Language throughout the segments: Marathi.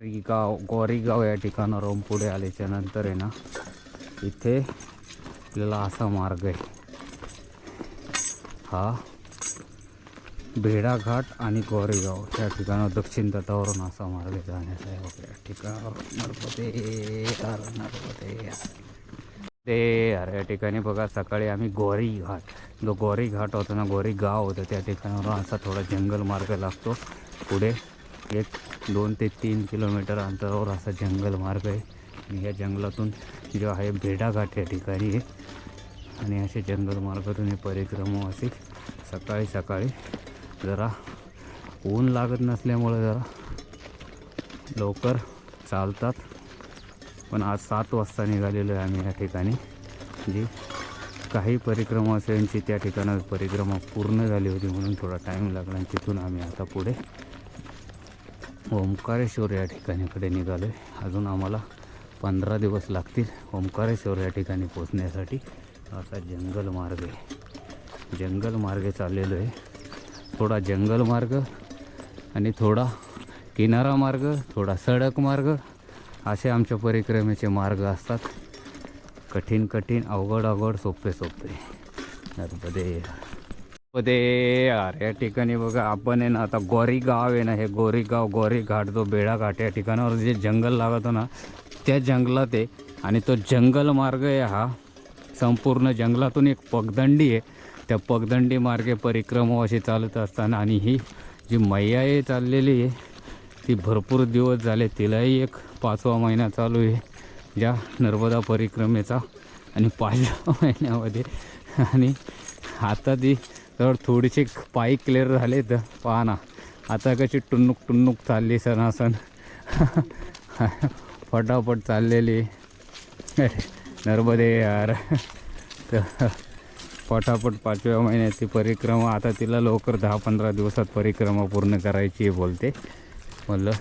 गोरेगाव या ठिकाणावरून पुढे आल्याच्या नंतर आहे ना, इथे आपल्याला असा मार्ग आहे हा, भेडाघाट आणि गोरेगाव या ठिकाणावर दक्षिण तटावरून असा मार्ग जाण्याचा आहे वगैरे ठिकाणावर. नर्मदे ते अरे या ठिकाणी बघा, सकाळी आम्ही जो गोरी घाट होता ना, गोरी गाव होतं, त्या ठिकाणावर असा थोडा जंगल मार्ग लागतो. पुढे 1-2 ते 3 किलोमीटर अंतरावर असा जंगल मार्ग आहे. आणि ह्या जंगलातून जो आहे भेडाघाट या ठिकाणी आहे. आणि असे जंगल मार्गातून हे परिक्रमा असे सकाळी सकाळी जरा ऊन लागत नसल्यामुळे जरा लवकर चालतात. पण आज 7 वाजता निघालेलो आहे आम्ही या ठिकाणी. जी काही परिक्रमा असायची त्या ठिकाणात परिक्रमा पूर्ण झाली होती, म्हणून थोडा टाईम लागला. आणि तिथून आम्ही आता पुढे ओंकारेश्वर या ठिकाणीकडे निघालो आहे. अजून आम्हाला 15 दिवस लागतील ओंकारेश्वर या ठिकाणी पोचण्यासाठी. असा जंगल मार्ग आहे, जंगल मार्ग चाललेलो आहे. थोडा जंगल मार्ग आणि थोडा किनारा मार्ग, थोडा सडक मार्ग, असे आमच्या परिक्रमेचे मार्ग असतात. कठीण कठीण, अवघड अवघड, सोपे सोपे. नर्मदे यार या ठिकाणी बघा, आपण आहे ना आता गोरेगाव आहे ना, हे गोरेघाट जो भेडाघाट या ठिकाणावर जे जंगल लागतो ना, त्या जंगलात आहे. आणि तो जंगल मार्ग आहे हा, संपूर्ण जंगलातून एक पगदंडी आहे. त्या पगदंडी मार्गे परिक्रमा अशी चालत असताना, आणि ही जी मैया आहे चाललेली आहे ती भरपूर दिवस झाले, तिलाही एक 5वा महिना चालू आहे ज्या नर्मदा परिक्रमेचा. आणि 5व्या महिन्यामध्ये आणि आता ती तर थोडीशी पाय क्लिअर झाले. तर पहा ना आता कशी टुन्नुक टुन्नुक चालली, सणासण फटाफट चाललेली नर्मदे यार. तर फटाफट 5व्या महिन्याची परिक्रमा, आता तिला लवकर 10-15 दिवसात परिक्रमा पूर्ण करायची आहे बोलते. म्हणलं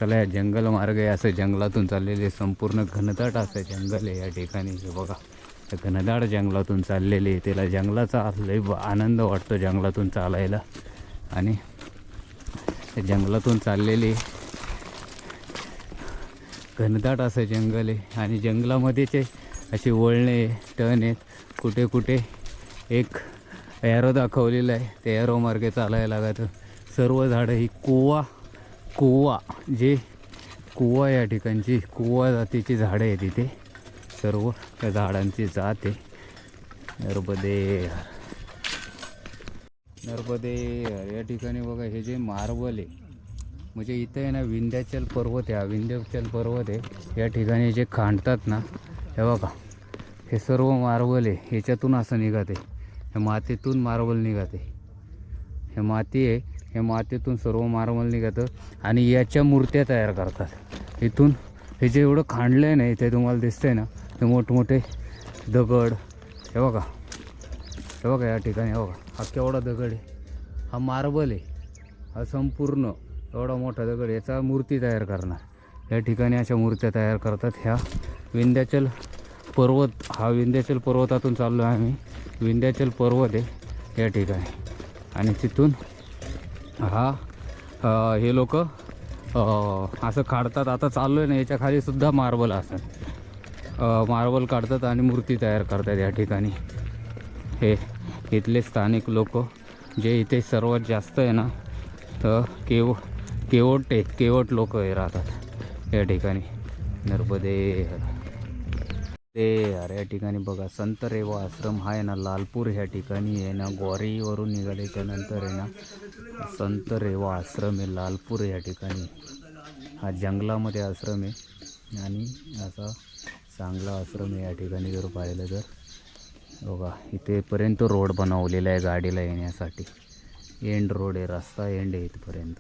चला या जंगल मार्ग आहे, असं जंगलातून चाललेले, संपूर्ण घनदाट असं जंगल आहे या ठिकाणी. हे बघा, त्या घनदाट जंगलातून चाललेले, त्याला जंगलाचा लय आनंद वाटतो जंगलातून चालायला. आणि जंगलातून चाललेले घनदाट असं जंगल आहे. आणि जंगलामध्येच अशी वळणे टर्न आहेत, कुठे कुठे एक ॲरो दाखवलेला आहे, त्या ॲरो मार्गे चालायला लागतं. सर्व झाडं ही कुवा या ठिकाणची कुवा जातीची झाडं आहेत इथे. सर्व त्या झाडांची जात आहे. नर्मदे या ठिकाणी बघा, हे जे मार्बल आहे, म्हणजे इथं आहे ना विंध्याचल पर्वत आहे. हा विंध्याचल पर्वत आहे, या ठिकाणी जे खांडतात ना, हे बघा हे सर्व मार्बल आहे. ह्याच्यातून असं निघते, हे मातीतून मार्बल निघते. हे माती आहे, हे मातीतून सर्व मार्बल निघतं आणि याच्या मूर्त्या तयार करतात इथून. हे जे एवढं खांडलं आहे ना इथे, तुम्हाला दिसतंय ना, हे मोठमोठे दगड. हे बघा, हे बघा या ठिकाणी, हे बघा हा केवढा दगड आहे, हा मार्बल आहे. हा संपूर्ण एवढा मोठा दगड, याचा मूर्ती तयार करणार. या ठिकाणी अशा मूर्त्या तयार करतात. ह्या विंध्याचल पर्वत, हा विंध्याचल पर्वतातून चाललो आहे आम्ही. विंध्याचल पर्वत आहे या ठिकाणी. आणि तिथून हे लोक असं काढतात. आता चाललो आहे ना, याच्या खाली सुद्धा मार्बल असतात, मार्बल काढतात आणि मूर्ती तयार करतात या ठिकाणी. हे इथले स्थानिक लोक जे इथे सर्वात जास्त आहे ना, तर केवट लोक हे राहतात या ठिकाणी. नर्मदे अरे या ठिकाणी बघा, संत रेवा आश्रम हा आहे ना, लालपूर ह्या ठिकाणी आहे ना. गोरेवरून निघाल्याच्या नंतर आहे ना, संत रेवा आश्रम आहे लालपूर या ठिकाणी. हा जंगलामध्ये आश्रम आहे आणि असा चांगला आश्रम आहे या ठिकाणी. जर पाहिलं तर बघा, इथेपर्यंत रोड बनवलेला आहे गाडीला येण्यासाठी. एंड रोड आहे, रस्ता एंड आहे इथपर्यंत.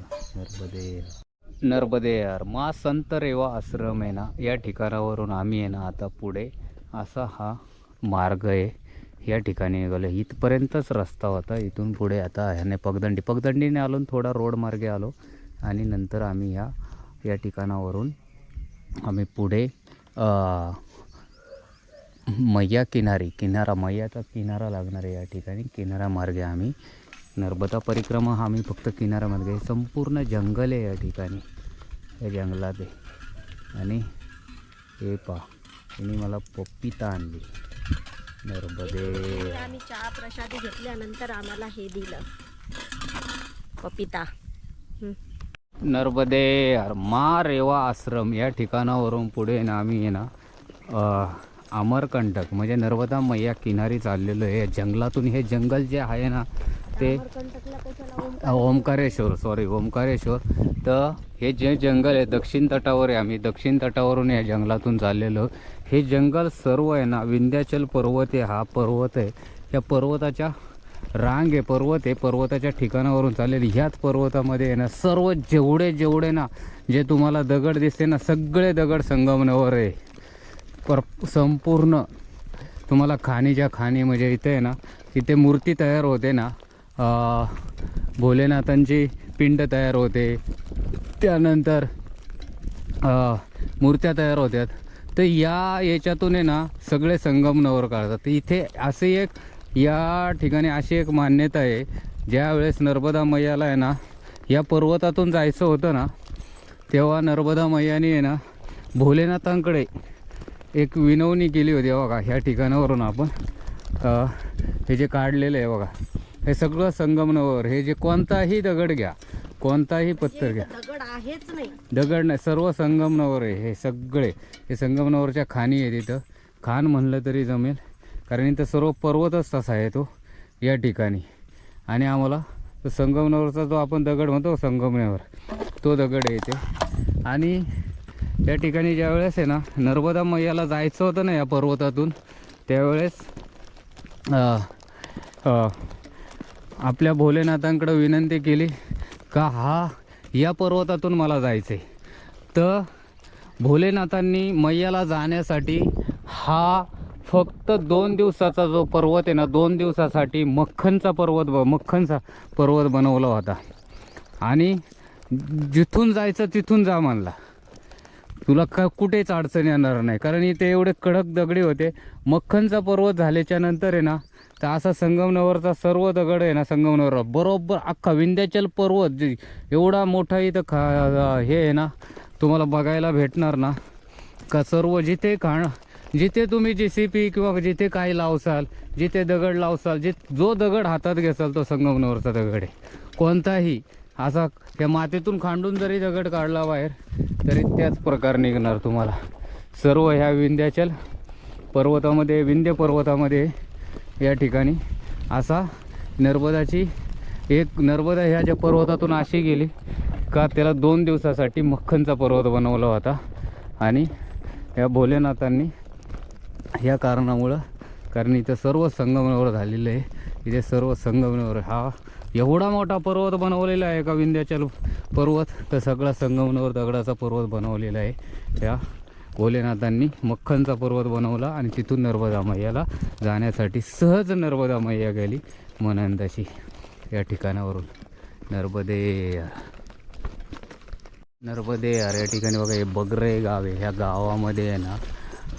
नर्मदे यार, मा संत रेवा आश्रम आहे ना, या ठिकाणावरून आम्ही आहे ना आता पुढे असा हा मार्ग आहे या ठिकाणी निघालो. इथपर्यंतच रस्ता होता, इथून पुढे आता ह्याने पगदंडीने आलो, थोडा रोड मार्गे आलो. आणि नंतर आम्ही या ठिकाणावरून आम्ही पुढे मैयाचा किनारा लागणार आहे या ठिकाणी. किनारा मार्गे आम्ही नर्मदा परिक्रमा, आम्ही फक्त किनाऱ्यामध्ये, संपूर्ण जंगल आहे या ठिकाणी. या जंगलात आहे. आणि हे पहा, तिने मला पपिता आणली. नर्मदे. आम्ही चहा प्रसादी घेतल्यानंतर आम्हाला हे दिलं पपिता. नर्मदे मारेवा आश्रम या ठिकाणावरून पुढे ना आम्ही आहे ना अमरकंटक म्हणजे नर्मदा मैया किनारी चाललेलो आहे. जंगलातून हे जंगल जे आहे ना ते ओंकारेश्वर. तर हे जे जंगल आहे दक्षिण तटावर आहे. आम्ही दक्षिण तटावरून या जंगलातून चाललेलो. हे जंगल सर्व आहे ना विंध्याचल पर्वत आहे. हा पर्वत आहे, या पर्वताच्या रांग आहे, पर्वत आहे, पर्वताच्या ठिकाणावरून चाललेली. ह्याच पर्वतामध्ये आहे ना सर्व जेवढे ना जे तुम्हाला दगड दिसते ना सगळे दगड संगमनेवर आहे. संपूर्ण तुम्हाला खाणीच्या खाणी म्हणजे इथे आहे ना इथे मूर्ती तयार होते ना, भोलेनाथांची पिंड तयार होते, त्यानंतर मूर्त्या तयार होत्यात. तर याच्यातून आहे ना सगळे संगमनेवर काढतात. इथे असे एक या ठिकाणी अशी एक मान्यता आहे, ज्या वेळेस नर्मदा मैयाला आहे ना या पर्वतातून जायचं होतं ना तेव्हा नर्मदा मैयाने आहे ना भोलेनाथांकडे एक विनवणी केली होती. बघा ह्या ठिकाणावरून आपण हे जे काढलेलं आहे बघा, हे सगळं संगमनेवर. हे जे कोणताही दगड घ्या, कोणताही पत्थर घ्या, दगड आहेच नाही, दगड नाही, सर्व संगमनेवर आहे. हे सगळे हे संगमनेवरच्या खाणी आहे. तिथं खान म्हणलं तरी जमेल, कारण इथं सर्व पर्वतच तसा आहे तो या ठिकाणी. आणि आम्हाला तो संगमनेवरचा जो आपण दगड म्हणतो संगमनेवर, तो दगड आहे इथे. आणि या ठिकाणी ज्यावेळेस आहे ना नर्मदा मैयाला जायचं होतं ना या पर्वतातून, त्यावेळेस आपल्या भोलेनाथांकडे विनंती केली का या पर्वतातून मला जायचं आहे. तर भोलेनाथांनी मैयाला जाण्यासाठी हा फक्त 2 दिवसाचा जो पर्वत आहे ना 2 दिवसासाठी मक्खनचा पर्वत बनवला होता. आणि जिथून जायचं तिथून जा म्हणला, तुला कुठेच अडचण येणार नाही, कारण इथे एवढे कडक दगडी होते. मक्खनचा पर्वत झाल्याच्या नंतर आहे ना तर असा संगमनेवरचा सर्व दगड आहे ना संगमनेवर बरोबर अख्खा विंध्याचल पर्वत जे एवढा मोठा इथं हे आहे ना तुम्हाला बघायला भेटणार ना का. सर्व जिथे तुम्ही JCB किंवा जिथे काही लावसाल, जिथे दगड लावसाल, जो दगड हातात घेसाल तो संगमनेवरचा दगड आहे. कोणताही असा त्या मातीतून खांडून जरी दगड काढला बाहेर तरी त्याच प्रकार निघणार तुम्हाला. सर्व ह्या विंध्याचल पर्वतामध्ये, विंध्य पर्वतामध्ये या ठिकाणी असा नर्मदा ह्या ज्या पर्वतातून अशी गेली का त्याला 2 दिवसासाठी मक्खनचा पर्वत बनवला होता. आणि या भोलेनाथांनी या कारणामुळं, कारण इथं सर्व संगमनेवर झालेलं आहे, इथे सर्व संगमनेवर हा एवढा मोठा पर्वत बनवलेला आहे का विंध्याचल पर्वत, तर सगळा संगमनेवर दगडाचा पर्वत बनवलेला आहे. त्या भोलेनाथांनी मक्खनचा पर्वत बनवला आणि तिथून नर्मदा मैयाला जाण्यासाठी सहज नर्मदा मैया गेली म्हणून तशी या ठिकाणावरून. नर्मदे यार या ठिकाणी बघा हे बगरे गाव आहे. ह्या गावामध्ये आहे ना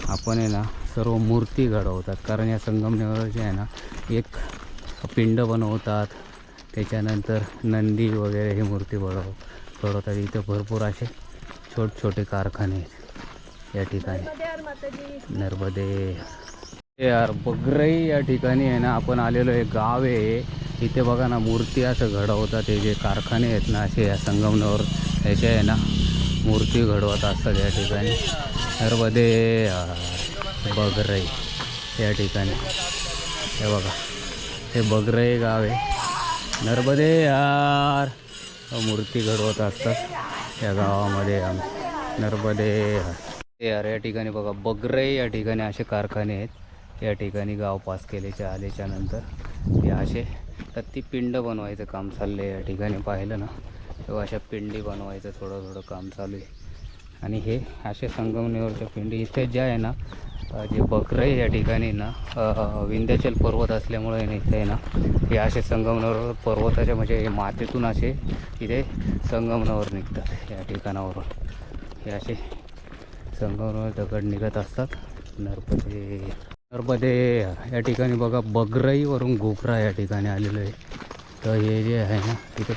आपण आहे ना सर्व मूर्ती घडवतात, कारण या संगमनेवर जे आहे ना एक पिंड बनवतात, त्याच्यानंतर नंदी वगैरे हे मूर्ती घडवतात. इथं भरपूर असे छोटे कारखाने आहेत या ठिकाणी. नर्मदे यार बगरई या ठिकाणी आहे ना आपण आलेलो आहे, गाव आहे. इथे बघा ना मूर्ती असं घडवतात. हे जे कारखाने आहेत ना असे या संगमनेवर याचे आहे ना मूर्ती घडवत असतात या ठिकाणी. नर्मदे बगरई या ठिकाणी हे बघा, हे बगरई गाव आहे. नर्मदे यार मूर्ती घडवत असतात या गावामध्ये. नर्मदे यार या ठिकाणी बघा बगरई या ठिकाणी असे कारखाने आहेत. या ठिकाणी गाव पास आल्याच्या नंतर हे असे तर ती पिंड बनवायचं काम चाललं आहे. या ठिकाणी पाहिलं ना तेव्हा अशा पिंडी बनवायचं थोडं काम चालू आहे. आणि हे असे संगमनेवरच्या पिंडी इथे ज्या आहे ना जे बगरई या ठिकाणी ना विंध्याचल पर्वत असल्यामुळे इथे आहे ना हे असे संगमनेवर पर्वताच्या म्हणजे मातीतून असे इथे संगमनेवर निघतात. या ठिकाणावरून हे असे संगमनेवर दगड निघत असतात. नर्मदे या ठिकाणी बघा बगरईवरून गोखरा या ठिकाणी आलेलं आहे. तर हे जे आहे ना तिथे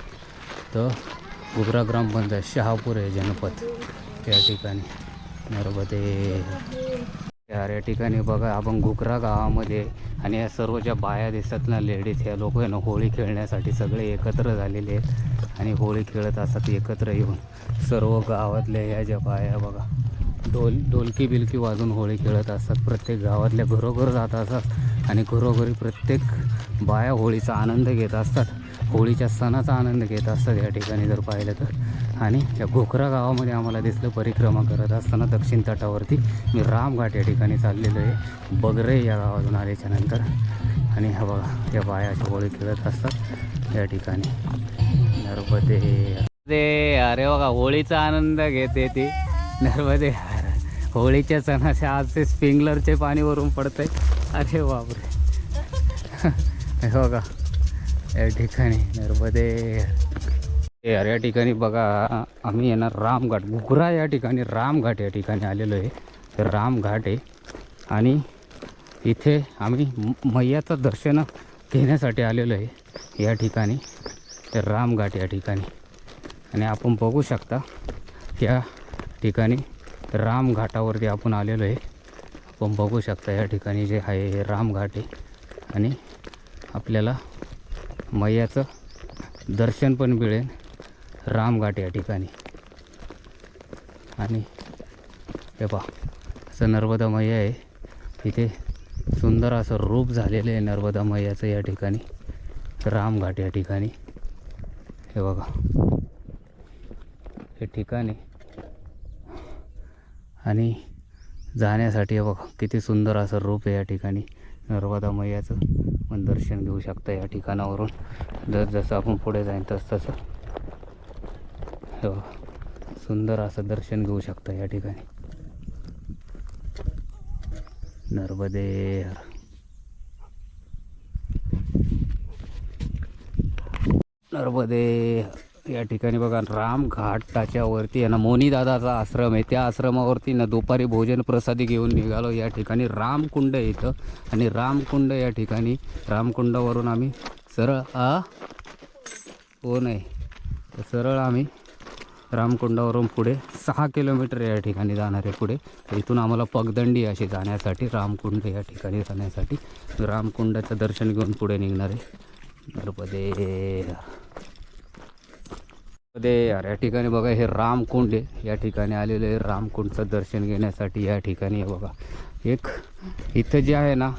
तर घुगरा ग्रामपंचायत शहापूर आहे जनपद या ठिकाणी नर्मदे. या ठिकाणी बघा आपण घुगरा गावामध्ये आणि या सर्व ज्या बाया दिसतात ना लेडीज, ह्या लोक आहे ना होळी खेळण्यासाठी सगळे एकत्र झालेले आहेत आणि होळी खेळत असतात एकत्र येऊन. सर्व गावातल्या ह्या ज्या बाया बघा ढोलकी बिलकी वाजून होळी खेळत असतात. प्रत्येक गावातल्या घरोघर जात असतात आणि घरोघरी प्रत्येक बाया होळीचा आनंद घेत असतात, होळीच्या सणाचा आनंद घेत असतात या ठिकाणी जर पाहिलं तर. आणि या घोकरा गावामध्ये आम्हाला दिसलं परिक्रमा करत असताना दक्षिण तटावरती. मी रामघाट या ठिकाणी चाललेलो आहे बगरे या गावातून आल्याच्या नंतर. आणि हा बघा या बाया अशा होळी खेळत असतात या ठिकाणी नर्मदे. अरे बघा होळीचा आनंद घेते ती नर्मदे. होळीच्या सणाच्या आज ते स्प्रिंकलरचे पाणी वरून पडतंय. अरे बापरे हे बघा या ठिकाणी नर्मदे. या ठिकाणी बघा आम्ही येणार रामघाट घुगरा या ठिकाणी रामघाट या ठिकाणी आलेलो आहे. तर रामघाट आहे आणि इथे आम्ही मैयाचं दर्शन घेण्यासाठी आलेलो आहे या ठिकाणी. तर रामघाट या ठिकाणी आणि आपण बघू शकता या ठिकाणी रामघाटावरती आपण आलेलो आहे. आपण बघू शकता या ठिकाणी जे आहे हे रामघाट आहे आणि आपल्याला मैयाचं दर्शन पण मिळेल रामघाट या ठिकाणी. आणि हे पहा असं नर्मदा मैया आहे, इथे सुंदर असं रूप झालेलं आहे नर्मदा मैयाचं या ठिकाणी रामघाट या ठिकाणी. हे बघा हे ठिकाणी आणि जाण्यासाठी हे बघा किती सुंदर असं रूप आहे या ठिकाणी नर्मदा मैयाचं. पण दर्शन घेऊ शकता या ठिकाणावरून जसं आपण पुढे जाईन तसं हे बघा सुंदर असं दर्शन घेऊ शकता या ठिकाणी नर्मदे. नर्मदे या ठिकाणी बघा रामघाटाच्या वरती आहे ना मोनी दादाचा आश्रम आहे. त्या आश्रमावरती ना दुपारी भोजन प्रसादी घेऊन निघालो. या ठिकाणी रामकुंड आहे इथं आणि रामकुंड या ठिकाणी रामकुंडावरून आम्ही सरळ कोण आहे तर सरळ आम्ही रामकुंडावरून पुढे 6 किलोमीटर या ठिकाणी जाणार आहे पुढे. इथून आम्हाला पगदंडी अशी जाण्यासाठी रामकुंड या ठिकाणी जाण्यासाठी रामकुंडाचं दर्शन घेऊन पुढे निघणार आहे नर्मदे. यार या ठिकाणी बघा हे रामकुंड आहे, या ठिकाणी आलेलं आहे रामकुंडचं दर्शन घेण्यासाठी. या ठिकाणी बघा एक इथं जे आहे ना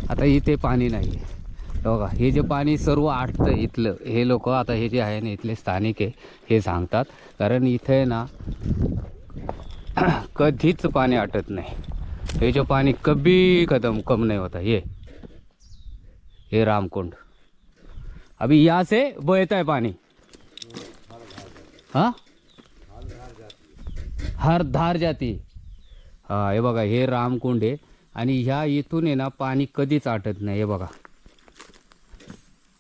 आता इथे पाणी नाही आहे बघा, हे जे पाणी सर्व आटतं इथलं. हे लोक आता हे जे आहे ना इथले स्थानिक आहे हे सांगतात, कारण इथं आहे ना कधीच पाणी आटत नाही. हे जे पाणी कभी कम नहीं होता. ये रामकुंड अभी यहाँ से बहता है पानी. हाँ हर धार जाती. हा हे बघा हे रामकुंड आहे आणि ह्या इथून आहे ना पाणी कधीच आटत नाही. हे बघा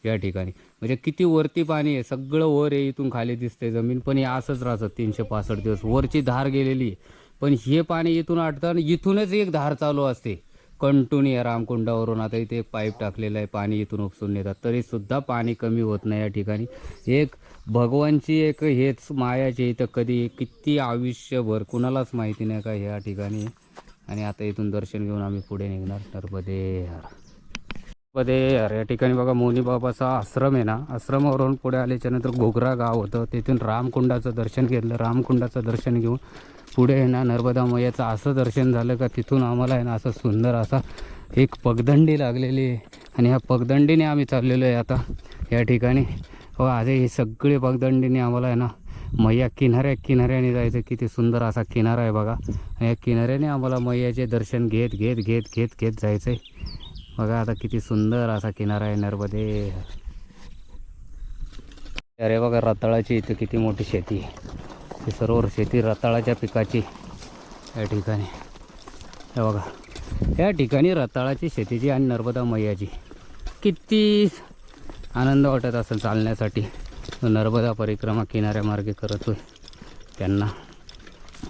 या ठिकाणी म्हणजे किती वरती पाणी आहे, सगळं वर आहे, इथून खाली दिसते जमीन, पण हे असंच राहतं 365 दिवस. वरची धार गेलेली पण हे पाणी इथून आटतं आणि इथूनच एक धार चालू असते कंटिन्यू या रामकुंडावरून. आता इथे एक पाईप टाकलेला आहे, पाणी इथून उपसून नेतात तरीसुद्धा पाणी कमी होत नाही या ठिकाणी. एक भगवानची एक हेच मायाची इथं कधी किती आयुष्यभर कुणालाच माहिती नाही का या ठिकाणी. आणि आता इथून दर्शन घेऊन आम्ही पुढे निघणार नर्मदे. या ठिकाणी बघा मोनी बाबाचा आश्रम आहे ना, आश्रमावरून पुढे आल्याच्यानंतर घोगरा गाव होतं, तिथून रामकुंडाचं दर्शन घेतलं. रामकुंडाचं दर्शन घेऊन पुढे आहे ना नर्मदा मैयाचं असं दर्शन झालं का तिथून आम्हाला आहे ना असं सुंदर असा एक पगदंडी लागलेली आहे आणि ह्या पगदंडीने आम्ही चाललेलो आहे आता या ठिकाणी. हो आज हे सगळे पगदंडीने आम्हाला आहे ना मैया किनाऱ्याने जायचं. किती सुंदर असा किनारा आहे बघा, या किनाऱ्याने आम्हाला मैयाचे दर्शन घेत जायचं आहे बघा. आता किती सुंदर असा किनारा आहे नर्मदे. अरे बघा रताळाची इथं किती मोठी शेती आहे, ही सर्व शेती रताळाच्या पिकाची या ठिकाणी. हे बघा या ठिकाणी रताळाची शेतीची आणि नर्मदा मैयाची किती आनंद वाटत असेल चालण्यासाठी. नर्मदा परिक्रमा किनाऱ्यामार्गे करतोय त्यांना.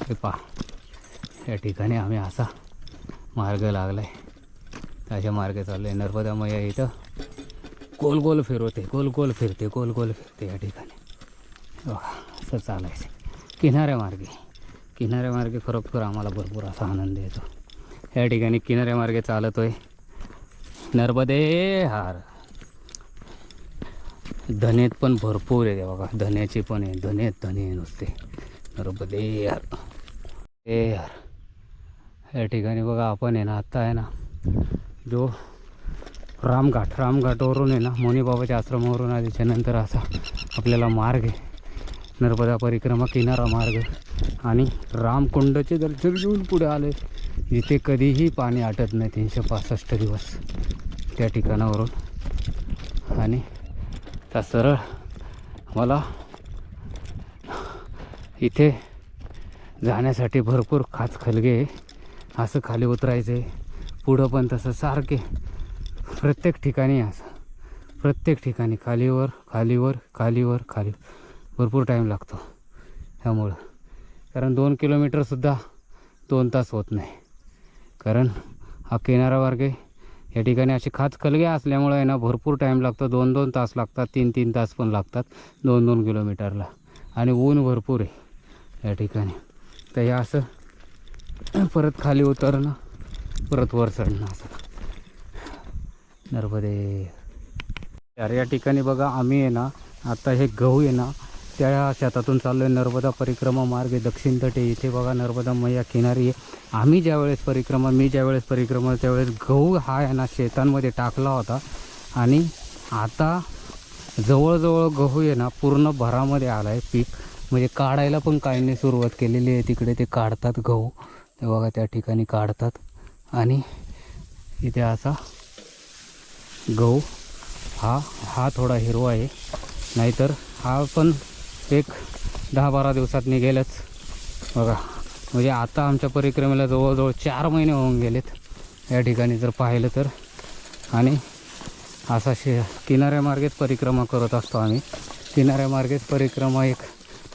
हे पहा या ठिकाणी आम्ही असा मार्ग लागला आहे, अशा मार्गे चाललो आहे. नर्मदा मैया इथं गोल गोल फिरते या ठिकाणी बघा. असं चालायचं किनाऱ्यामार्गे खरोखर आम्हाला भरपूर असा आनंद येतो. या ठिकाणी किनाऱ्यामार्गे चालतोय. नर्मदे हार. धनेत पण भरपूर आहे बघा, धन्याची पण आहे, धने नुसते. नर्मदे हार ए हार. या ठिकाणी बघा आपण आहे ना, आत्ता आहे ना जो रामघाटवरून आहे ना, मोनीबाबाच्या आश्रमावरून आल्याच्या नंतर असा आपल्याला मार्ग आहे नर्मदा परिक्रमा किनारा मार्ग. आणि रामकुंडचे दर्शन घेऊन पुढे आले, जिथे कधीही पाणी आटत नाही 365 दिवस त्या ठिकाणावरून. आणि त्या सरळ मला इथे जाण्यासाठी भरपूर खाचखलगे असं खाली उतरायचं आहे. पुढं पण तसं सारखे प्रत्येक ठिकाणी खालीवर भरपूर टाईम लागतो त्यामुळं. कारण 2 किलोमीटरसुद्धा 2 तास होत नाही. कारण हा किनारा मार्ग या ठिकाणी असे खाचखलगे असल्यामुळं आहे ना भरपूर टाईम लागतो. 2-2 तास लागतात, 3-3 तास पण लागतात 2-2 किलोमीटरला. आणि ऊन भरपूर आहे या ठिकाणी. तर हे असं परत खाली उतरणं, परत वर चढणं असं. नर्मदे. तर या ठिकाणी बघा आम्ही आहे ना आता हे गहू आहे ना त्या शेतातून चाललो आहे. नर्मदा परिक्रमा मार्ग आहे दक्षिण तटे. इथे बघा नर्मदा मैया किनारी आहे. मी ज्यावेळेस परिक्रमा त्यावेळेस गहू हा आहे ना शेतांमध्ये टाकला होता. आणि आता जवळजवळ गहू आहे ना पूर्ण भरामध्ये आला आहे पीक. म्हणजे काढायला पण काहींनी सुरुवात केलेली आहे. तिकडे ते काढतात गहू, ते बघा त्या ठिकाणी काढतात. आणि इथे असा गहू हा थोडा हिरवा आहे, नाहीतर हा पण एक 10-12 दिवसात निघेलच बघा. म्हणजे आता आमच्या परिक्रमेला जवळजवळ 4 महिने होऊन गेलेत या ठिकाणी जर पाहिलं तर. आणि असा किनाऱ्यामार्गेच परिक्रमा करत असतो आम्ही. किनाऱ्यामार्गेच परिक्रमा एक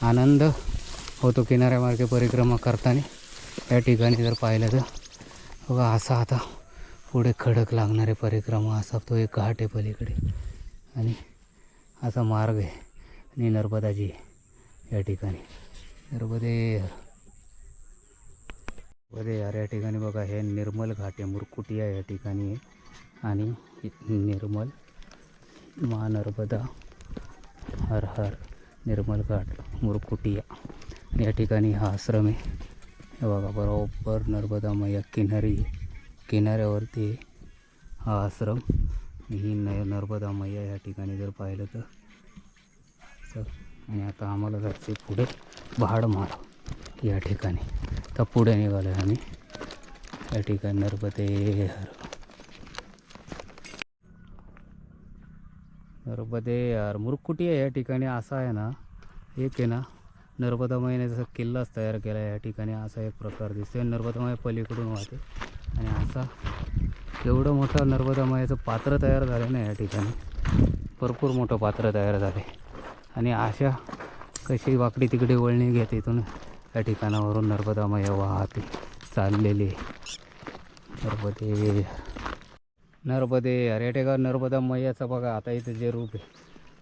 आनंद होतो किनाऱ्यामार्गे परिक्रमा करताना. या ठिकाणी जर पाहिलं तर बघा असा आता पुढे खडक लागणारे परिक्रमा असा तो एक घाट आहे पलीकडे. आणि असा मार्ग आहे. आणि नर्मदाजी या ठिकाणी नर्मदे यार. या ठिकाणी बघा हे निर्मल घाट आहे, मुरकुटिया या ठिकाणी आहे. आणि निर्मल मा नर्मदा हर हर निर्मल घाट मुरकुटिया. या ठिकाणी हा आश्रम आहे. हे बघा बरोबर नर्मदा मैया किनाऱ्यावरती हा आश्रम. ही नर्मदा मैया या ठिकाणी जर पाहिलं तर. आणि आता आम्हाला जायचं पुढे भाडमार या ठिकाणी. तर पुढे निघालो आहे आम्ही या ठिकाणी. नर्मदे यार मुरकुटिया या ठिकाणी असा आहे ना एक आहे ना नर्मदा मैयाने जसा किल्लाच तयार केला या ठिकाणी. असा एक प्रकार दिसतो. नर्मदा मैया पलीकडून वाहते आणि असा एवढं मोठं नर्मदा मैयाचं पात्र तयार झालं ना या ठिकाणी. भरपूर मोठं पात्र तयार झाले. आणि अशा कशी वाकडी तिकडे वळणी घेते इथून या ठिकाणावरून नर्मदा मैया वाहते चाललेली. नर्मदे यार. या ठिकाणी नर्मदा मैयाचं बघा आता इथं जे रूप आहे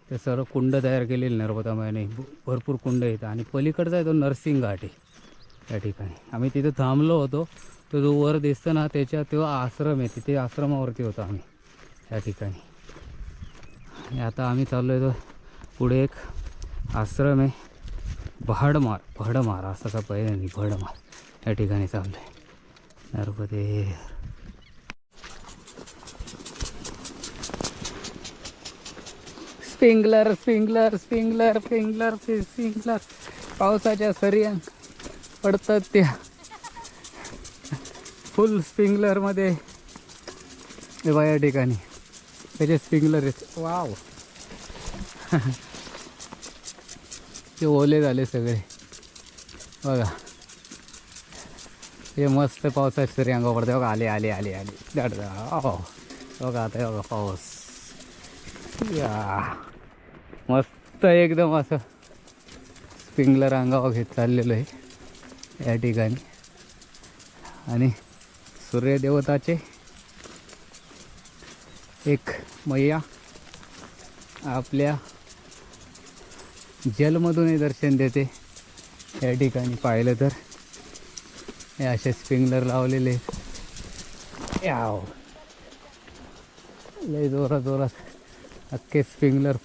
ते सर्व कुंड तयार केलेले नर्मदा मैयाने. भरपूर कुंड येतं. आणि पलीकडचा आहे तो नरसिंग घाट आहे या ठिकाणी. आम्ही तिथे थांबलो होतो. तो जो वर दिसतं ना त्याच्या तो आश्रम आहे, तिथे आश्रमावरती होतो आम्ही या ठिकाणी. आणि आता आम्ही चाललो आहे तर पुढे एक आश्रम आहे भडमार असं का पहिले नाही भडमार या ठिकाणी चाललो आहे. नर्मदे. स्प्रिंकलर पावसाच्या सरी पडतात त्या फुल स्प्रिंकलरमध्ये. हे बघा या ठिकाणी त्याचे स्प्रिंकलर आहेत. वाव. ते ओले झाले सगळे बघा. हे मस्त पावसाची सरी अंगावर पडते बघा. आले बघा आता बघा पाऊस. या मस्त एकदम असं स्प्रिंकलर अंगावर घेत चाललेलं आहे या ठिकाणी. आणि सूर्यदेवताचे एक मैया आपल्या जलमधूनही दर्शन देते या ठिकाणी पाहिलं तर. हे असे स्प्रिंकलर लावलेले याव लय जोरात जोरात अख्खे स्प्रिंकलर.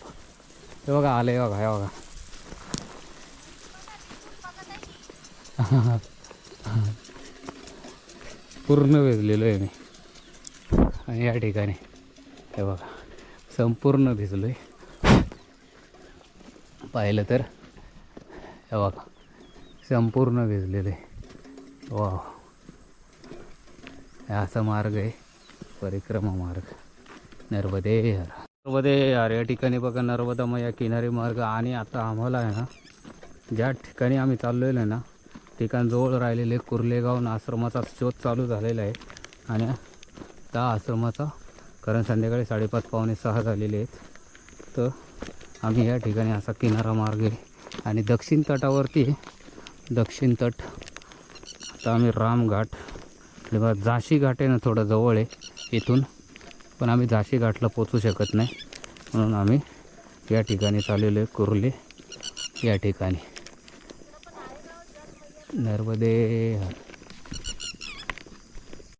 हे बघा आले बघा हे बघा. पूर्ण भिजलेलो आहे मी. आणि या ठिकाणी हे बघा संपूर्ण भिजलो आहे. पाहिलं तर हे बघा संपूर्ण भिजलेलं आहे. वा असा मार्ग आहे परिक्रमा मार्ग नर्मदे हर. नर्मदे हर या ठिकाणी बघा नर्मदा मैया किनारी मार्ग. आणि आता आम्हाला आहे ना ज्या ठिकाणी आम्ही चाललो आहे ना ठिकाण जवळ राहिलेले कुर्लेगाव आश्रमाचा शोध चालू झालेला आहे. आणि त्या आश्रमाचा कारण संध्याकाळी 5:30-5:45 झालेले आहेत. तर आम्ही या ठिकाणी असा किनारा मार्ग आहे. आणि दक्षिण तटावरती दक्षिण तट. आता आम्ही रामघाट किंवा झाशी घाट आहे ना थोडं जवळ आहे इथून. पण आम्ही झाशी घाटला पोचू शकत नाही म्हणून आम्ही या ठिकाणी चाललेलो आहे कुर्ले या ठिकाणी. नर्मदे हर.